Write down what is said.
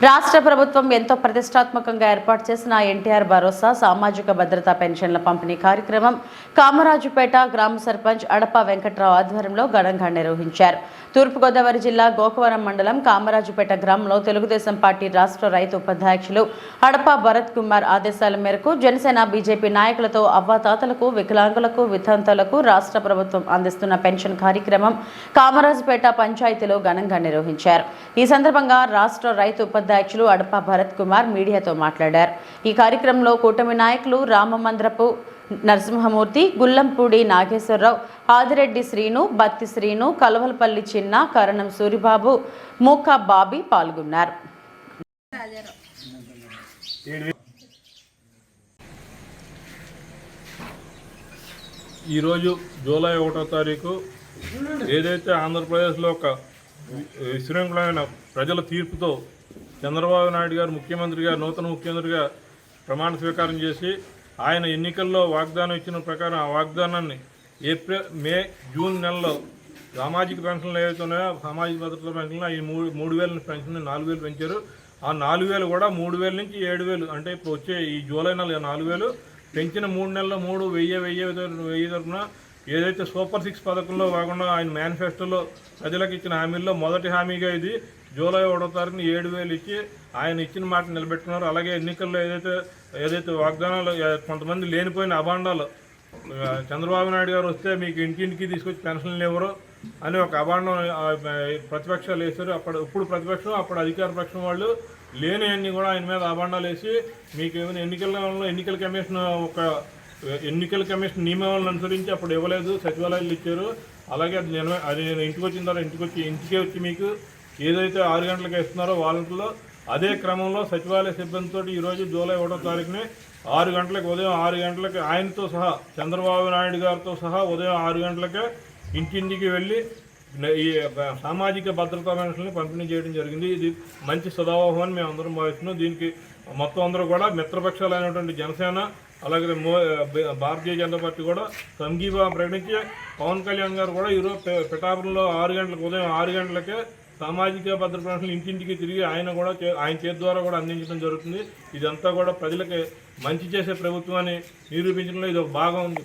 రాష్ట్ర ప్రభుత్వం ఎంతో ప్రతిష్టాత్మకంగా ఏర్పాటు చేసిన ఎన్టీఆర్ భరోసా సామాజిక భద్రతా పెన్షన్ల పంపిణీ కార్యక్రమం కామరాజుపేట గ్రామ సర్పంచ్ అడప వెంకట్రావు ఆధ్వర్యంలో ఘనంగా నిర్వహించారు. తూర్పుగోదావరి జిల్లా గోకవరం మండలం కామరాజుపేట గ్రామంలో తెలుగుదేశం పార్టీ రాష్ట్ర రైతు ఉపాధ్యక్షులు అడప భరత్ కుమార్ ఆదేశాల మేరకు జనసేన బీజేపీ నాయకులతో అవ్వాతాతలకు, వికలాంగులకు, వితంతులకు రాష్ట్ర ప్రభుత్వం అందిస్తున్న పెన్షన్ కార్యక్రమం కామరాజుపేట పంచాయతీలో ఘనంగా నిర్వహించారు. ఈ సందర్భంగా రాష్ట్ర రైతు అధ్యక్షులు అడప భరత్ కుమార్ మీడియాతో మాట్లాడారు. ఈ కార్యక్రమంలో కూటమి నాయకులు రామమంద్రపు నరసింహమూర్తి, గుల్లంపూడి నాగేశ్వరరావు, ఆదిరెడ్డి శ్రీను, బత్తి శ్రీను, కలవలపల్లి చిన్న, కరణం సూరిబాబు, మూకా బాబీ పాల్గొన్నారు. ఈరోజు జూలై 1వ తారీఖు ఏదైతే ఆంధ్రప్రదేశ్లో ఒక విశృంఖలమైన ప్రజల తీర్పుతో చంద్రబాబు నాయుడు గారు ముఖ్యమంత్రిగా, నూతన ముఖ్యమంత్రిగా ప్రమాణ స్వీకారం చేసి ఆయన ఎన్నికల్లో వాగ్దానం ఇచ్చిన ప్రకారం ఆ వాగ్దానాన్ని మే, జూన్ నెలలో సామాజిక పెన్షన్లు ఏవైతే ఉన్నాయో సామాజిక భద్రత పెన్షన్లు ఈ 3,000 పెన్షన్ 4,000 పెంచారు. ఆ 4,000 కూడా 3,000 నుంచి 7,000 అంటే ఇప్పుడు వచ్చే ఈ జూలై నెల 4,000 పెంచిన 3 నెలల్లో 1,000 తరఫున ఏదైతే సూపర్ 6 పథకంలో కాకుండా ఆయన మేనిఫెస్టోలో ప్రజలకు ఇచ్చిన హామీల్లో మొదటి హామీగా ఇది జూలై 1వ తారీఖున 7,000 ఇచ్చి ఆయన ఇచ్చిన మాట నిలబెట్టుకున్నారు. అలాగే ఎన్నికల్లో ఏదైతే వాగ్దానాలు కొంతమంది లేనిపోయిన అభాండాలు చంద్రబాబు నాయుడు గారు వస్తే మీకు ఇంటింటికి తీసుకొచ్చి పెన్షన్లు ఇవ్వరు అని ఒక అభాండం ప్రతిపక్షాలు వేశారు. ఇప్పుడు ప్రతిపక్షం, అప్పుడు అధికార పక్షం వాళ్ళు లేనివన్నీ కూడా ఆయన మీద అభాండాలు వేసి మీకు ఏమైనా ఎన్నికల కమిషన్ నియమాలను అనుసరించి అప్పుడు ఇవ్వలేదు, సచివాలయాలు ఇచ్చారు. అలాగే అది ఇంటికి వచ్చిన తర్వాత ఇంటికే వచ్చి మీకు ఏదైతే 6 గంటలకు ఇస్తున్నారో వాళ్ళలో అదే క్రమంలో సచివాలయ సిబ్బందితో ఈరోజు జూలై 1వ తారీఖునే 6 గంటలకు ఉదయం 6 గంటలకు ఆయనతో సహా చంద్రబాబు నాయుడు గారితో సహా ఉదయం 6 గంటలకే ఇంటింటికి వెళ్ళి ఈ సామాజిక భద్రతా పెన్షన్లు పంపిణీ చేయడం జరిగింది. ఇది మంచి సదావహం అని మేము అందరం భావిస్తున్నాం. దీనికి మొత్తం అందరూ కూడా మిత్రపక్షాలైనటువంటి జనసేన అలాగే భారతీయ జనతా పార్టీ కూడా సంఘీభావం ప్రకటించి పవన్ కళ్యాణ్ గారు కూడా ఈరోజు పిఠాపురంలో ఉదయం 6 గంటలకే సామాజిక భద్రత పెన్షన్లు ఇంటింటికి తిరిగి ఆయన చేతి ద్వారా కూడా అందించడం జరుగుతుంది. ఇదంతా కూడా ప్రజలకి మంచి చేసే ప్రభుత్వాన్ని నిరూపించడంలో ఇది ఒక భాగం ఉంది.